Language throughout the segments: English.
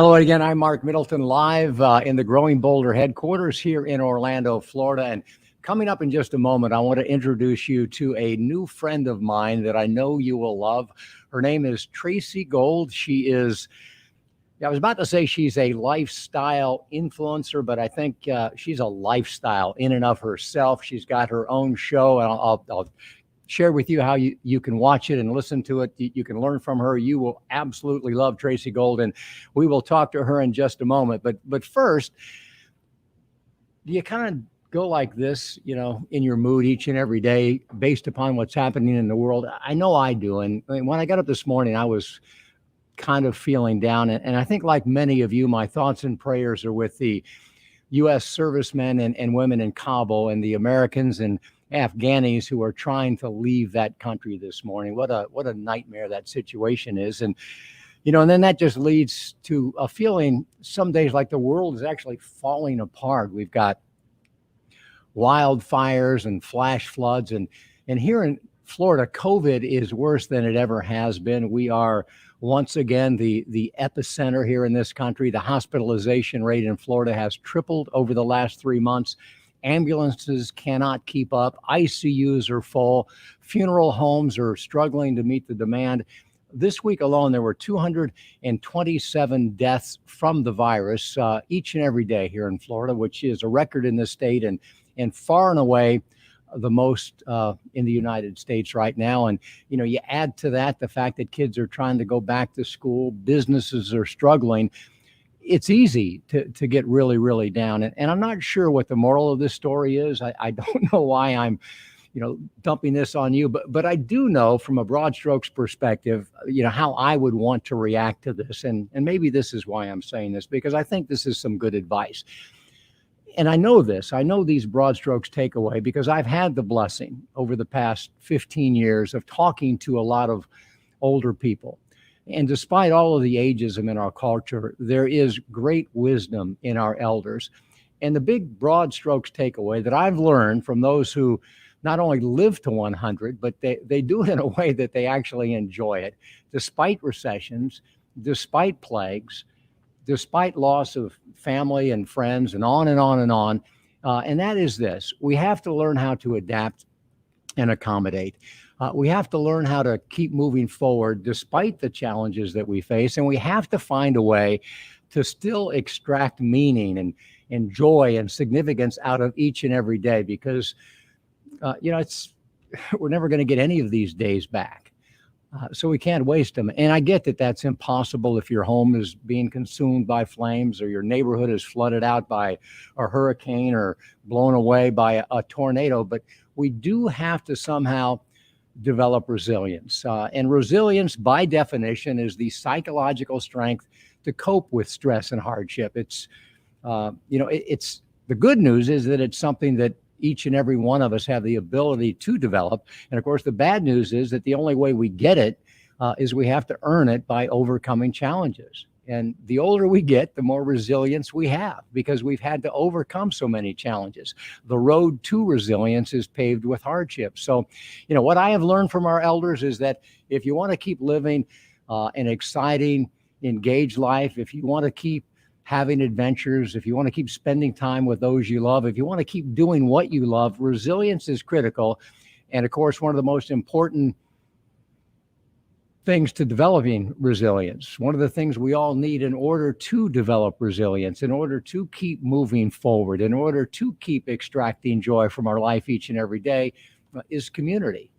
Hello again. I'm Marc Middleton, live in the Growing Boulder headquarters here in Orlando, Florida. And coming up in just a moment, I want to introduce you to a new friend of mine that I know you will love. Her name is Tracy Gold. She is, I was about to say she's a lifestyle influencer, but I think she's a lifestyle in and of herself. She's got her own show, and I'll share with you how you can watch it and listen to it. You can learn from her. You will absolutely love Tracy Gold, and we will talk to her in just a moment. But first, do you kind of go like this, in your mood each and every day based upon what's happening in the world? I know I do. And when I got up this morning, I was kind of feeling down. And I think, like many of you, my thoughts and prayers are with the U.S. servicemen and women in Kabul, and the Americans and Afghanis who are trying to leave that country this morning. What a nightmare that situation is. And then that just leads to a feeling some days like the world is actually falling apart. We've got wildfires and flash floods, and here in Florida, COVID is worse than it ever has been. We are once again the epicenter here in this country. The hospitalization rate in Florida has tripled over the last 3 months. Ambulances cannot keep up. ICUs are full. Funeral homes are struggling to meet the demand. This week alone, there were 227 deaths from the virus each and every day here in Florida, which is a record in the state and far and away the most in the United States right now. And, you add to that the fact that kids are trying to go back to school, businesses are struggling. It's easy to get really, really down. And I'm not sure what the moral of this story is. I don't know why I'm, dumping this on you, but I do know from a broad strokes perspective, how I would want to react to this. And maybe this is why I'm saying this, because I think this is some good advice. And I know these broad strokes takeaway because I've had the blessing over the past 15 years of talking to a lot of older people. And despite all of the ageism in our culture, there is great wisdom in our elders. And the big broad strokes takeaway that I've learned from those who not only live to 100, but they do it in a way that they actually enjoy it, despite recessions, despite plagues, despite loss of family and friends, and on and on and on. And that is this: we have to learn how to adapt and accommodate. We have to learn how to keep moving forward despite the challenges that we face. And we have to find a way to still extract meaning and joy and significance out of each and every day, because, we're never going to get any of these days back. So we can't waste them. And I get that that's impossible if your home is being consumed by flames, or your neighborhood is flooded out by a hurricane or blown away by a tornado. But we do have to somehow develop resilience. And resilience, by definition, is the psychological strength to cope with stress and hardship. It's, it's the good news is that it's something that each and every one of us have the ability to develop. And of course, the bad news is that the only way we get it is we have to earn it by overcoming challenges. And the older we get, the more resilience we have, because we've had to overcome so many challenges. The road to resilience is paved with hardship. So, what I have learned from our elders is that if you want to keep living an exciting, engaged life, if you want to keep having adventures, if you want to keep spending time with those you love, if you want to keep doing what you love, resilience is critical. And of course, one of the most important things to developing resilience, one of the things we all need in order to develop resilience, in order to keep moving forward, in order to keep extracting joy from our life each and every day, is community,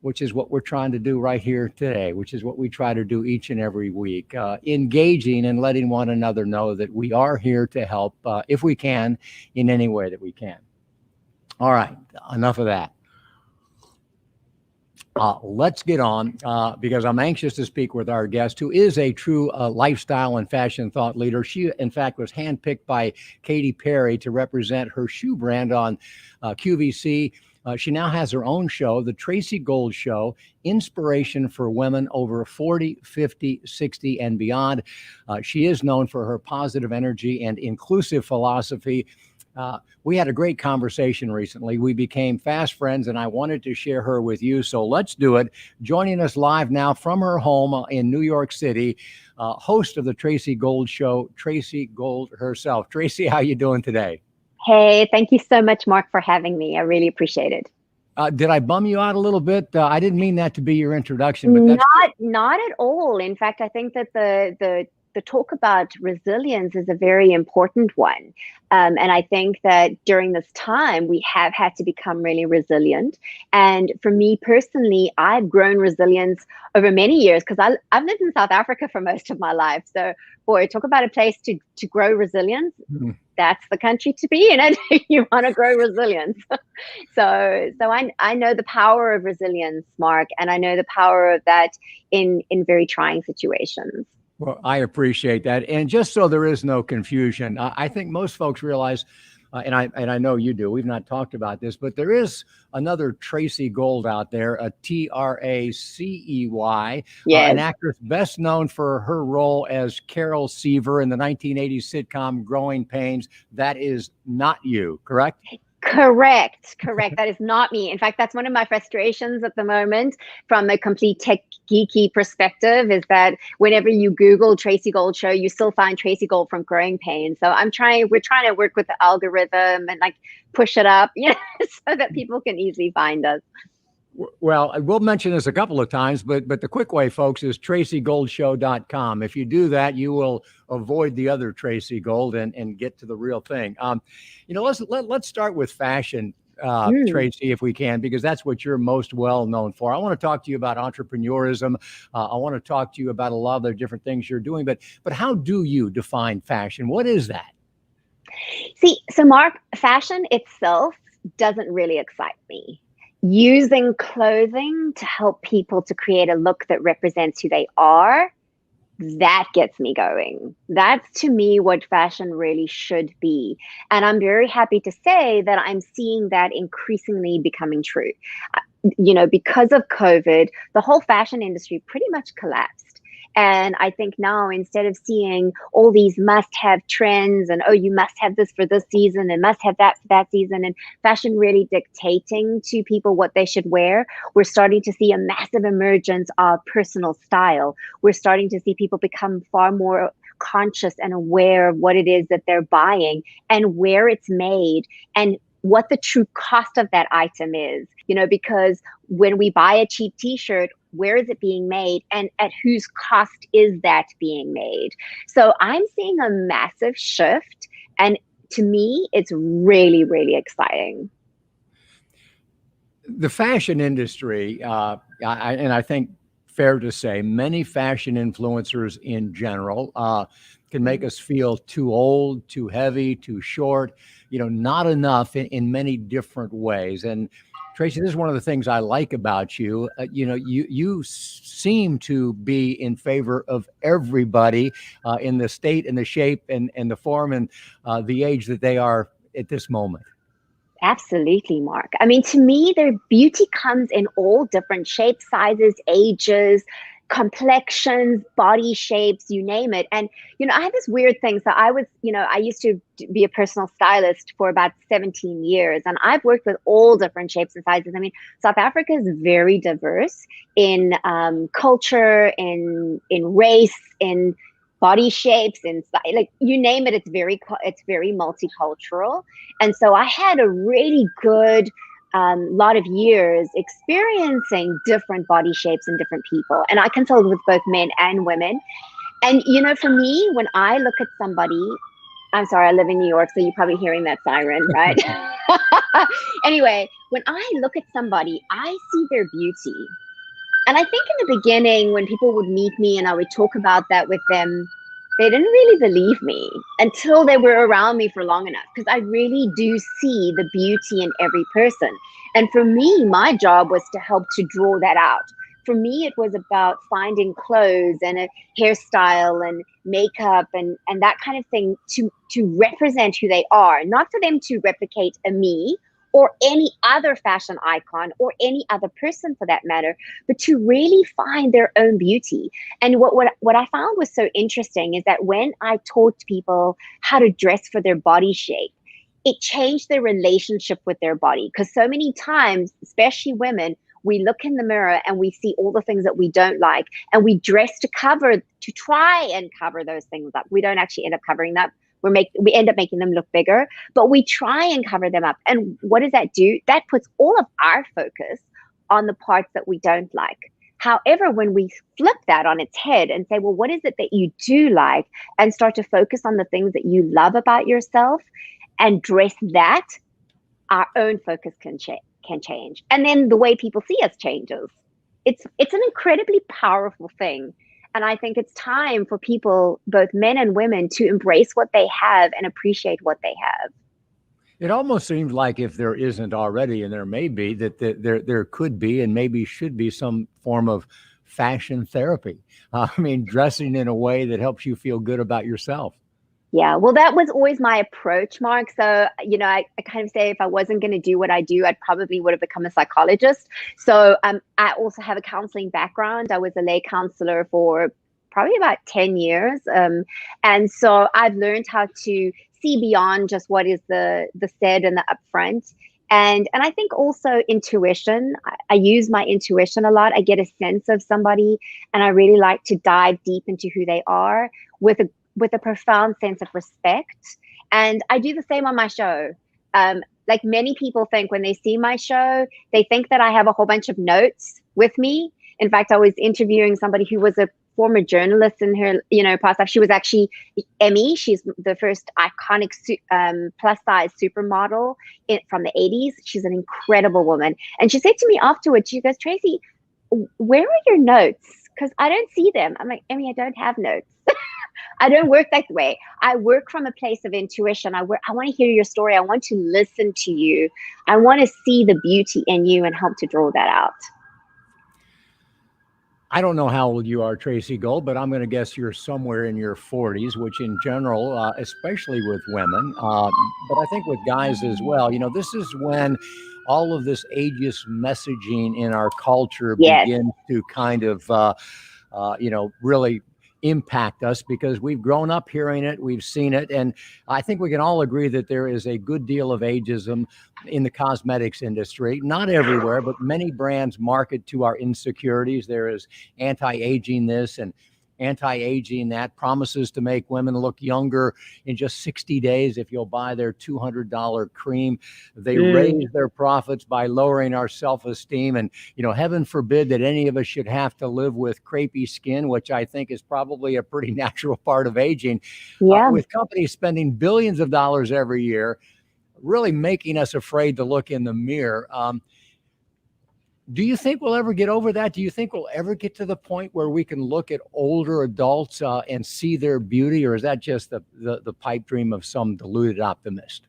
which is what we're trying to do right here today, which is what we try to do each and every week, engaging and letting one another know that we are here to help if we can, in any way that we can. All right, enough of that. Let's get on because I'm anxious to speak with our guest, who is a true lifestyle and fashion thought leader. She, in fact, was handpicked by Katy Perry to represent her shoe brand on QVC. She now has her own show, the Tracy Gold Show, inspiration for women over 40, 50, 60, and beyond. She is known for her positive energy and inclusive philosophy. We had a great conversation recently. We became fast friends, and I wanted to share her with you. So let's do it. Joining us live now from her home in New York City, host of the Tracy Gold Show, Tracy Gold herself. Tracy, how you doing today? Hey, thank you so much, Mark, for having me. I really appreciate it. Did I bum you out a little bit? I didn't mean that to be your introduction, but that's not at all. In fact, I think that the talk about resilience is a very important one. And I think that during this time, we have had to become really resilient. And for me personally, I've grown resilience over many years because I've lived in South Africa for most of my life. So, boy, talk about a place to grow resilience. That's the country to be in it. You want to grow resilience. So I know the power of resilience, Mark, and I know the power of that in very trying situations. Well, I appreciate that. And just so there is no confusion, I think most folks realize, and I know you do, we've not talked about this, but there is another Tracy Gold out there, a Tracey, yes. An actress best known for her role as Carol Seaver in the 1980s sitcom Growing Pains. That is not you, correct? Correct. That is not me. In fact, that's one of my frustrations at the moment from a complete tech geeky perspective is that whenever you Google Tracy Gold Show, you still find Tracy Gold from Growing Pains. So we're trying to work with the algorithm and like push it up, so that people can easily find us. Well, we'll mention this a couple of times, but the quick way, folks, is tracygoldshow.com. If you do that, you will avoid the other Tracy Gold and get to the real thing. Let's start with fashion, Tracy, if we can, because that's what you're most well known for. I want to talk to you about entrepreneurism. I want to talk to you about a lot of the different things you're doing, but how do you define fashion? What is that? See, so Mark, fashion itself doesn't really excite me. Using clothing to help people to create a look that represents who they are, that gets me going. That's to me what fashion really should be. And I'm very happy to say that I'm seeing that increasingly becoming true. Because of COVID, the whole fashion industry pretty much collapsed. And I think now, instead of seeing all these must-have trends and, you must have this for this season and must have that for that season, and fashion really dictating to people what they should wear, we're starting to see a massive emergence of personal style. We're starting to see people become far more conscious and aware of what it is that they're buying and where it's made and what the true cost of that item is, because when we buy a cheap t-shirt, where is it being made and at whose cost is that being made? So I'm seeing a massive shift. And to me, it's really, really exciting. The fashion industry, and I think fair to say, many fashion influencers in general can make us feel too old, too heavy, too short, not enough in many different ways. And Tracy, this is one of the things I like about you. You seem to be in favor of everybody in the state and the shape and the form and the age that they are at this moment. Absolutely, Mark. I mean, to me, their beauty comes in all different shapes, sizes, ages, complexions, body shapes, you name it. And, I have this weird thing. So I used to be a personal stylist for about 17 years, and I've worked with all different shapes and sizes. I mean, South Africa is very diverse in culture, in race, in body shapes, and like you name it, it's very multicultural. And so I had a really good lot of years experiencing different body shapes and different people. And I consulted with both men and women. And, for me, when I look at somebody, I'm sorry, I live in New York, so you're probably hearing that siren, right? Anyway, when I look at somebody, I see their beauty. And I think in the beginning, when people would meet me and I would talk about that with them, they didn't really believe me until they were around me for long enough, because I really do see the beauty in every person. And for me, my job was to help to draw that out. For me, it was about finding clothes and a hairstyle and makeup and that kind of thing to represent who they are, not for them to replicate a me or any other fashion icon or any other person for that matter, but to really find their own beauty. And what I found was so interesting is that when I taught people how to dress for their body shape, it changed their relationship with their body. Because so many times, especially women, we look in the mirror and we see all the things that we don't like, and we dress to try and cover those things up. We don't actually end up covering them. We end up making them look bigger, but we try and cover them up. And what does that do? That puts all of our focus on the parts that we don't like. However, when we flip that on its head and say, well, what is it that you do like, and start to focus on the things that you love about yourself and dress that, our own focus can change. And then the way people see us changes. It's an incredibly powerful thing. And I think it's time for people, both men and women, to embrace what they have and appreciate what they have. It almost seems like, if there isn't already, and there may be, that there could be and maybe should be some form of fashion therapy. I mean, dressing in a way that helps you feel good about yourself. Yeah, well, that was always my approach, Mark. So, I kind of say, if I wasn't going to do what I do, I probably would have become a psychologist. So I also have a counseling background. I was a lay counselor for probably about 10 years. And so I've learned how to see beyond just what is the said and the upfront. And I think also intuition. I use my intuition a lot. I get a sense of somebody, and I really like to dive deep into who they are with a profound sense of respect. And I do the same on my show. Like many people think, when they see my show, they think that I have a whole bunch of notes with me. In fact, I was interviewing somebody who was a former journalist in her, past life. She was actually Emmy. She's the first iconic plus size supermodel from the 80s. She's an incredible woman. And she said to me afterwards, she goes, Tracy, where are your notes? Because I don't see them. I'm like, Emmy, I don't have notes. I don't work that way. I work from a place of intuition. I want to hear your story. I want to listen to you. I want to see the beauty in you and help to draw that out. I don't know how old you are, Tracy Gold, but I'm going to guess you're somewhere in your 40s, which in general, especially with women, but I think with guys as well, this is when all of this ageist messaging in our culture begins to kind of, really impact us, because we've grown up hearing it, we've seen it, and I think we can all agree that there is a good deal of ageism in the cosmetics industry. Not everywhere, but many brands market to our insecurities. There is anti-aging this and anti-aging that, promises to make women look younger in just 60 days if you'll buy their $200 cream. They raise their profits by lowering our self-esteem. And, heaven forbid that any of us should have to live with crepey skin, which I think is probably a pretty natural part of aging. With companies spending billions of dollars every year, really making us afraid to look in the mirror. Do you think we'll ever get over that? Do you think we'll ever get to the point where we can look at older adults and see their beauty, or is that just the pipe dream of some deluded optimist?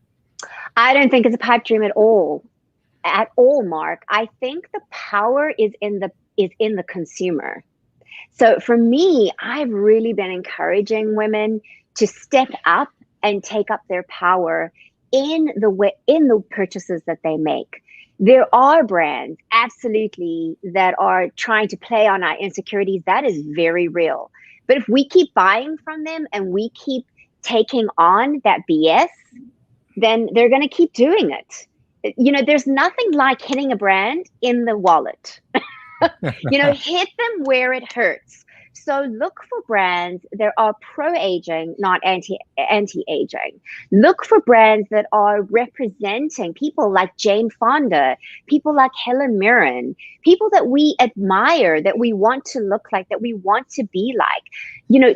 I don't think it's a pipe dream at all, Mark. I think the power is in the consumer. So for me, I've really been encouraging women to step up and take up their power in the purchases that they make. There are brands, absolutely, that are trying to play on our insecurities. That is very real. But if we keep buying from them and we keep taking on that BS, then they're going to keep doing it. There's nothing like hitting a brand in the wallet. Hit them where it hurts. So look for brands that are pro-aging, not anti-aging. Look for brands that are representing people like Jane Fonda, people like Helen Mirren, people that we admire, that we want to look like, that we want to be like.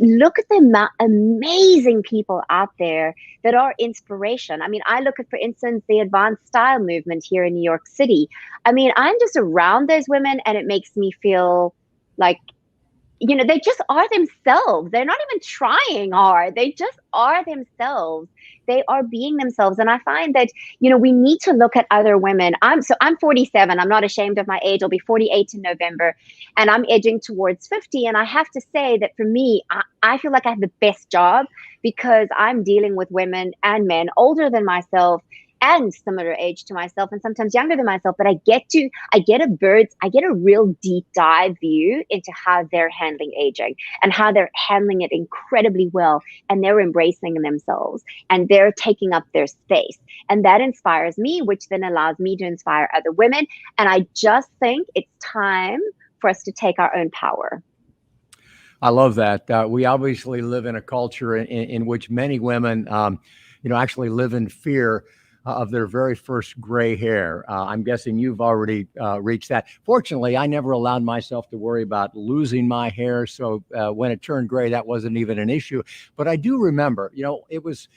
Look at the amazing people out there that are inspiration. I mean, I look at, for instance, the advanced style movement here in New York City. I mean, I'm just around those women and it makes me feel like, they just are themselves. They're not even trying hard. They just are themselves. They are being themselves. And I find that, we need to look at other women. I'm 47. I'm not ashamed of my age. I'll be 48 in November, and I'm edging towards 50. And I have to say that for me, I feel like I have the best job, because I'm dealing with women and men older than myself and similar age to myself and sometimes younger than myself, but I get a real deep dive view into how they're handling aging and how they're handling it incredibly well, and they're embracing themselves and they're taking up their space. And that inspires me, which then allows me to inspire other women. And I just think it's time for us to take our own power. I love that. We obviously live in a culture in which many women, actually live in fear of their very first gray hair. I'm guessing you've already reached that. Fortunately, I never allowed myself to worry about losing my hair. So when it turned gray, that wasn't even an issue. But I do remember, it was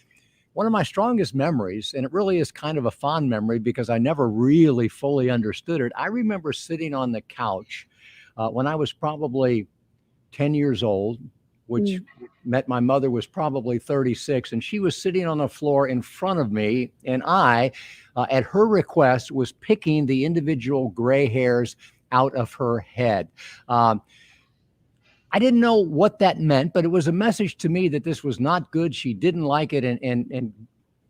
one of my strongest memories, and it really is kind of a fond memory because I never really fully understood it. I remember sitting on the couch when I was probably 10 years old, which meant my mother was probably 36, and she was sitting on the floor in front of me, and I, at her request, was picking the individual gray hairs out of her head. I didn't know what that meant, but it was a message to me that this was not good. She didn't like it, and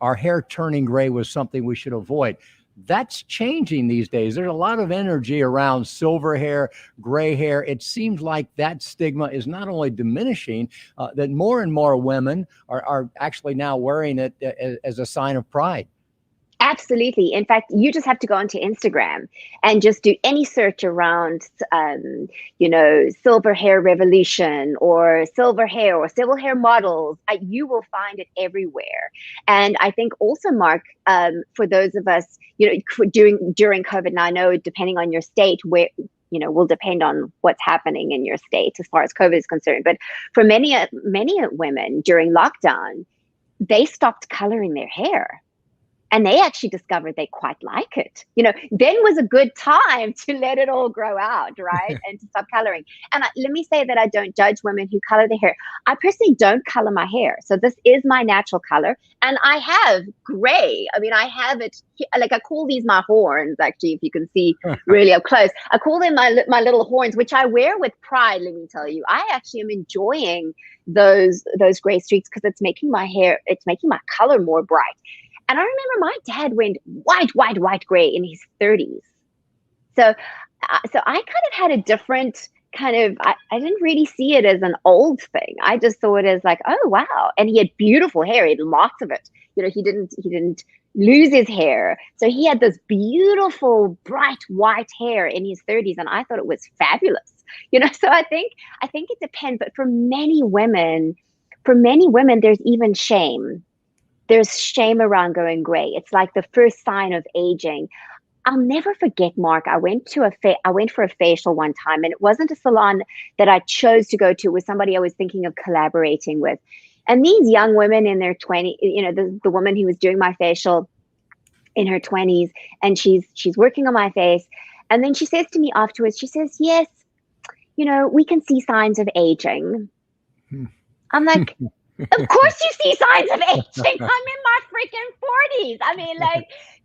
our hair turning gray was something we should avoid. That's changing these days. There's a lot of energy around silver hair, gray hair. It seems like that stigma is not only diminishing, that more and more women are actually now wearing it as a sign of pride. Absolutely. In fact, you just have to go onto Instagram and just do any search around, silver hair revolution or silver hair models. You will find it everywhere. And I think also, Mark, for those of us, during COVID, now I know depending on your state, where will depend on what's happening in your state as far as COVID is concerned. But for many women during lockdown, they stopped coloring their hair. And they actually discovered they quite like it. Then was a good time to let it all grow out, right? And to stop coloring. And let me say that I don't judge women who color their hair. I personally don't color my hair. So this is my natural color. And I have gray. I mean, I have it, like I call these my horns, actually, if you can see really up close. I call them my little horns, which I wear with pride, let me tell you. I actually am enjoying those gray streaks because it's making my color more bright. And I remember my dad went white gray in his 30s. So I kind of had a different kind of, I didn't really see it as an old thing. I just saw it as like, oh, wow. And he had beautiful hair. He had lots of it. He didn't lose his hair. So he had this beautiful, bright white hair in his 30s. And I thought it was fabulous. So I think it depends. But for many women, there's even shame. There's shame around going gray. It's like the first sign of aging. I'll never forget, Mark. I went for a facial one time, and it wasn't a salon that I chose to go to. It was somebody I was thinking of collaborating with. And these young women in their 20s, the woman who was doing my facial in her 20s, and she's working on my face. And then she says to me afterwards, she says, yes, we can see signs of aging. I'm like, of course you see signs of aging. I'm in my freaking 40s. I mean,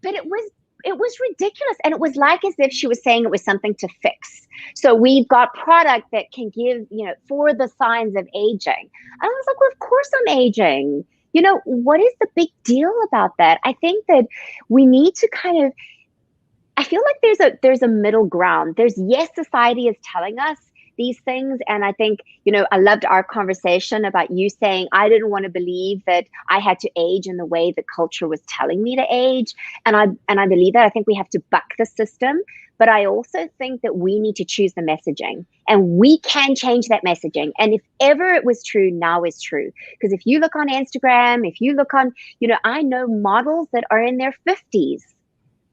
but it was ridiculous. And it was like as if she was saying it was something to fix. So we've got product that can give, for the signs of aging. And I was like, well, of course I'm aging. What is the big deal about that? I think that we need to I feel like there's a middle ground. Yes, society is telling us these things. And I think, I loved our conversation about you saying, I didn't want to believe that I had to age in the way the culture was telling me to age. And I believe that. I think we have to buck the system. But I also think that we need to choose the messaging, and we can change that messaging. And if ever it was true, now is true. Because if you look on Instagram, if you look on, I know models that are in their 50s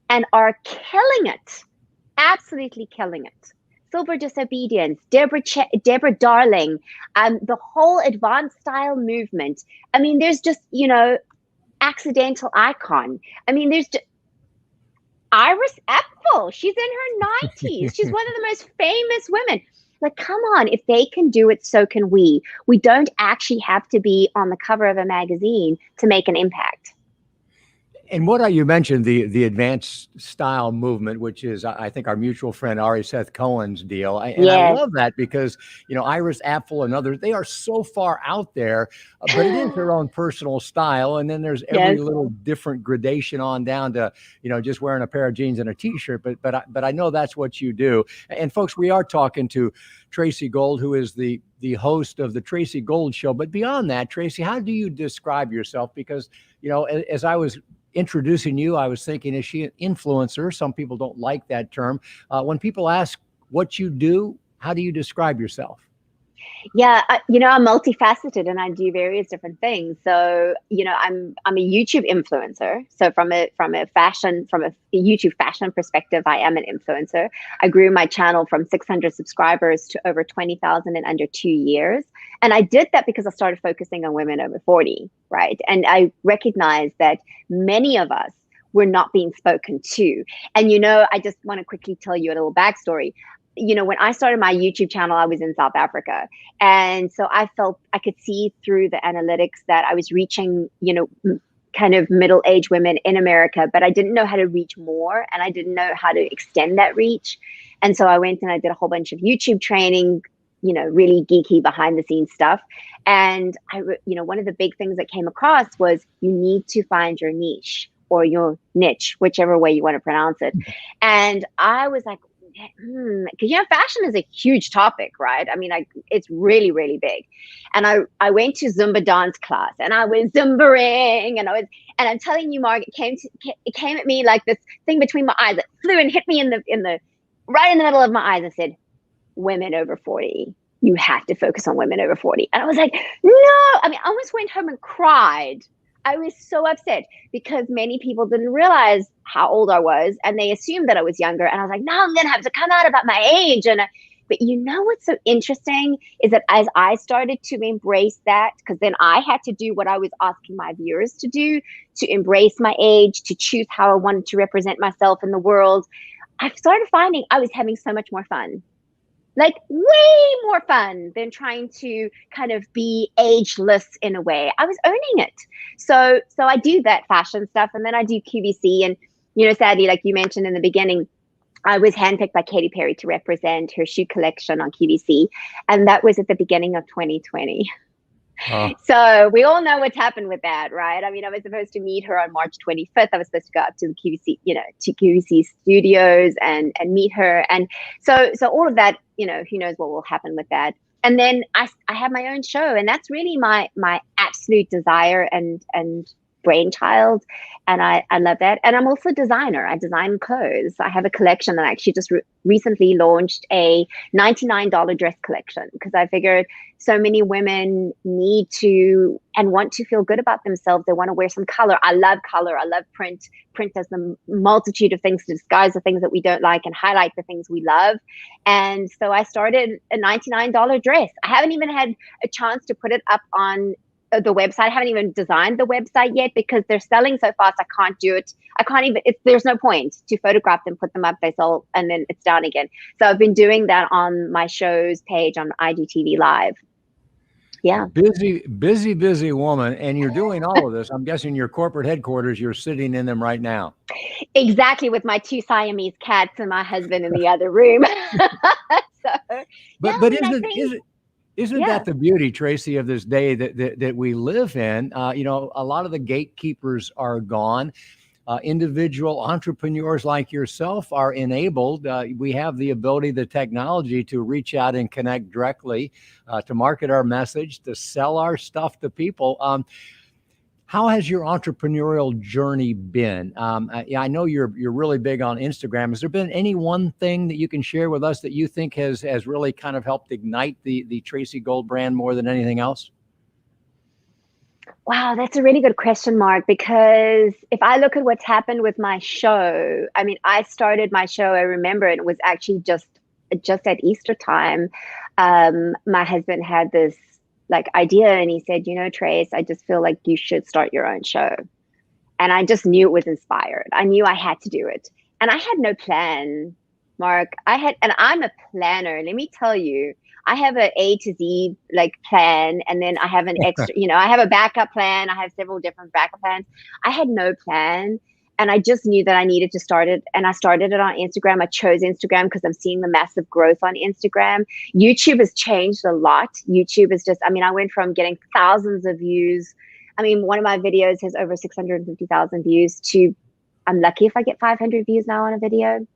and are killing it, absolutely killing it. Silver Disobedience, Deborah Darling, the whole advanced style movement. I mean, there's just, Accidental Icon. I mean, there's just Iris Apfel. She's in her 90s. She's one of the most famous women. Like, come on, if they can do it, so can we. We don't actually have to be on the cover of a magazine to make an impact. And what you mentioned, the advanced style movement, which is, I think, our mutual friend Ari Seth Cohen's deal. And I Yes. love that because, Iris Apfel and others, they are so far out there, but it is their own personal style. And then there's every Yes. little different gradation on down to, just wearing a pair of jeans and a t-shirt. But I know that's what you do. And folks, we are talking to Tracy Gold, who is the host of the Tracy Gold Show. But beyond that, Tracy, how do you describe yourself? Because, as I was introducing you, I was thinking, is she an influencer? Some people don't like that term. When people ask what you do, how do you describe yourself? Yeah, I'm multifaceted and I do various different things. So, I'm a YouTube influencer. So from a YouTube fashion perspective, I am an influencer. I grew my channel from 600 subscribers to over 20,000 in under 2 years. And I did that because I started focusing on women over 40, right? And I recognized that many of us were not being spoken to. And, I just want to quickly tell you a little backstory. When I started my YouTube channel, I was in South Africa. And so I felt I could see through the analytics that I was reaching, kind of middle-aged women in America, but I didn't know how to reach more and I didn't know how to extend that reach. And so I went and I did a whole bunch of YouTube training, really geeky behind the scenes stuff. And one of the big things that came across was you need to find your niche or your niche, whichever way you want to pronounce it. And I was like, because fashion is a huge topic, right? I mean, it's really, really big. And I went to Zumba dance class and I was Zumbaing and I'm telling you, Mark, it came at me like this thing between my eyes. It flew and hit me in the right in the middle of my eyes and said, women over 40. You have to focus on women over 40. And I was like, no. I mean, I almost went home and cried. I was so upset because many people didn't realize how old I was and they assumed that I was younger. And I was like, no, I'm going to have to come out about my age. But what's so interesting is that as I started to embrace that, because then I had to do what I was asking my viewers to do, to embrace my age, to choose how I wanted to represent myself in the world, I started finding I was having so much more fun. Like way more fun than trying to kind of be ageless in a way. I was owning it. So I do that fashion stuff and then I do QVC. And, sadly, like you mentioned in the beginning, I was handpicked by Katy Perry to represent her shoe collection on QVC. And that was at the beginning of 2020. So we all know what's happened with that, right? I mean, I was supposed to meet her on March 25th. I was supposed to go up to the QVC, to QVC studios and meet her. And so all of that, who knows what will happen with that. And then I have my own show, and that's really my absolute desire and brainchild. And I love that. And I'm also a designer. I design clothes. I have a collection that I actually just recently launched a $99 dress collection because I figured so many women need to and want to feel good about themselves. They want to wear some color. I love color. I love print. Print does the multitude of things to disguise the things that we don't like and highlight the things we love. And so I started a $99 dress. I haven't even had a chance to put it up on the website. I haven't even designed the website yet because they're selling so fast. I can't do it. I can't even, there's no point to photograph them, put them up, they sell, and then it's down again. So I've been doing that on my show's page on IGTV Live. Yeah. Busy woman. And you're doing all of this. I'm guessing your corporate headquarters, you're sitting in them right now. Exactly. With my 2 Siamese cats and my husband in the other room. Isn't that the beauty, Tracy, of this day that we live in? A lot of the gatekeepers are gone. Individual entrepreneurs like yourself are enabled. We have the ability, the technology to reach out and connect directly, to market our message, to sell our stuff to people. How has your entrepreneurial journey been? I know you're really big on Instagram. Has there been any one thing that you can share with us that you think has really kind of helped ignite the Tracy Gold brand more than anything else? Wow, that's a really good question, Mark, because if I look at what's happened with my show, I mean, I started my show, I remember it was actually just at Easter time. My husband had this idea and he said, Trace, I just feel like you should start your own show. And I just knew it was inspired. I knew I had to do it. And I had no plan, Mark. And I'm a planner. Let me tell you, I have an A to Z like plan, and then I have an extra, I have a backup plan. I have several different backup plans. I had no plan. And I just knew that I needed to start it. And I started it on Instagram. I chose Instagram because I'm seeing the massive growth on Instagram. YouTube has changed a lot. YouTube is just, I went from getting thousands of views. One of my videos has over 650,000 views to, I'm lucky if I get 500 views now on a video.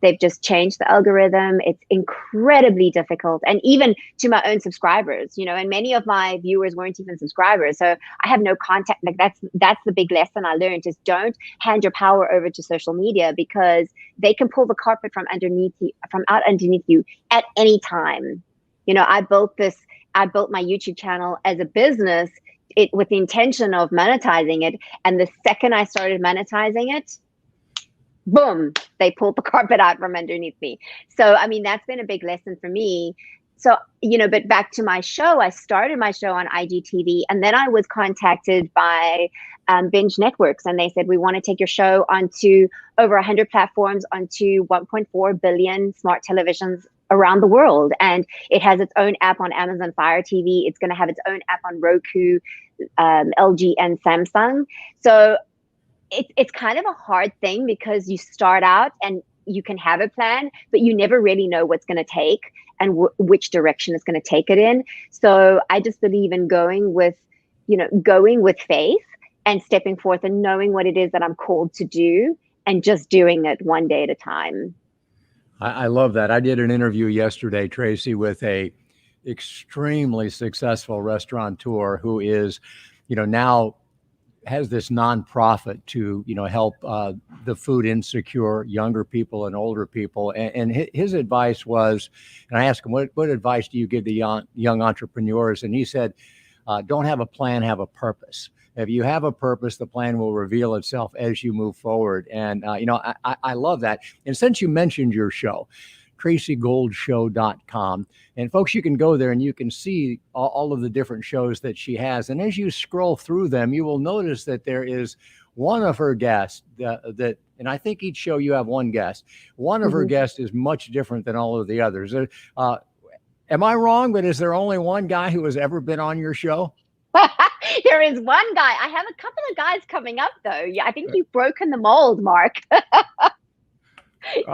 They've just changed the algorithm. It's incredibly difficult. And even to my own subscribers, and many of my viewers weren't even subscribers. So I have no contact. Like that's the big lesson I learned, is don't hand your power over to social media, because they can pull the carpet from out underneath you at any time. I built my YouTube channel as a business, with the intention of monetizing it. And the second I started monetizing it, boom, they pulled the carpet out from underneath me. So, that's been a big lesson for me. So, but back to my show, I started my show on IGTV, and then I was contacted by Binge Networks, and they said, we want to take your show onto over 100 platforms, onto 1.4 billion smart televisions around the world. And it has its own app on Amazon Fire TV. It's going to have its own app on Roku, LG, and Samsung. So it's kind of a hard thing, because you start out and you can have a plan, but you never really know what's going to take and which direction it's going to take it in. So I just believe in going with faith and stepping forth and knowing what it is that I'm called to do, and just doing it one day at a time. I love that. I did an interview yesterday, Tracy, with a extremely successful restaurateur who is, now has this nonprofit to, help the food insecure younger people and older people. And his advice was, and I asked him, what advice do you give the young entrepreneurs? And he said, don't have a plan, have a purpose. If you have a purpose, the plan will reveal itself as you move forward. And, I love that. And since you mentioned your show, TracyGoldShow.com. And folks, you can go there and you can see all of the different shows that she has. And as you scroll through them, you will notice that there is one of her guests and I think each show you have one guest. One of her guests is much different than all of the others. Am I wrong? But is there only one guy who has ever been on your show? There is one guy. I have a couple of guys coming up, though. Yeah, I think you've broken the mold, Mark.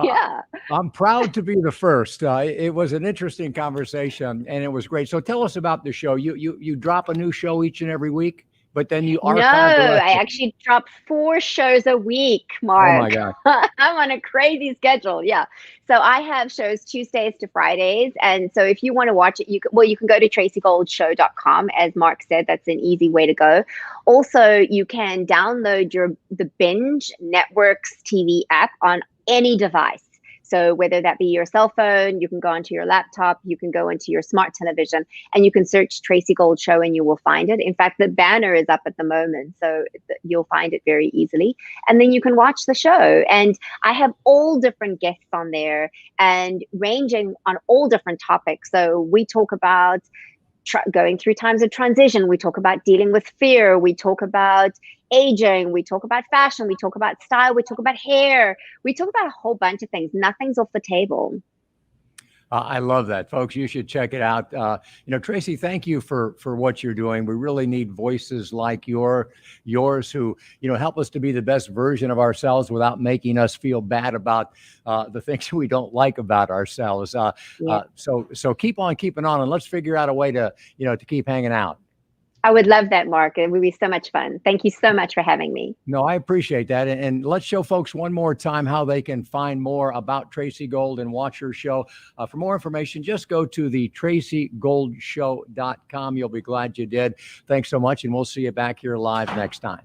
Yeah. I'm proud to be the first. It was an interesting conversation, and it was great. So tell us about the show. You drop a new show each and every week, but then you archive the rest. I actually drop 4 shows a week, Mark. Oh my God. I'm on a crazy schedule. Yeah. So I have shows Tuesdays to Fridays. And so if you want to watch it, you can go to TracyGoldShow.com. As Mark said, that's an easy way to go. Also, you can download the Binge Networks TV app on any device. So whether that be your cell phone, you can go onto your laptop, you can go into your smart television, and you can search Tracy Gold Show and you will find it. In fact, the banner is up at the moment, so you'll find it very easily. And then you can watch the show. And I have all different guests on there, and ranging on all different topics. So we talk about going through times of transition. We talk about dealing with fear. We talk about aging. We talk about fashion. We talk about style. We talk about hair. We talk about a whole bunch of things. Nothing's off the table. I love that, folks. You should check it out. Tracy, thank you for what you're doing. We really need voices like yours who, help us to be the best version of ourselves without making us feel bad about the things we don't like about ourselves. So keep on keeping on, and let's figure out a way to keep hanging out. I would love that, Mark. It would be so much fun. Thank you so much for having me. No, I appreciate that. And let's show folks one more time how they can find more about Tracy Gold and watch her show. For more information, just go to the TracyGoldShow.com. You'll be glad you did. Thanks so much, and we'll see you back here live next time.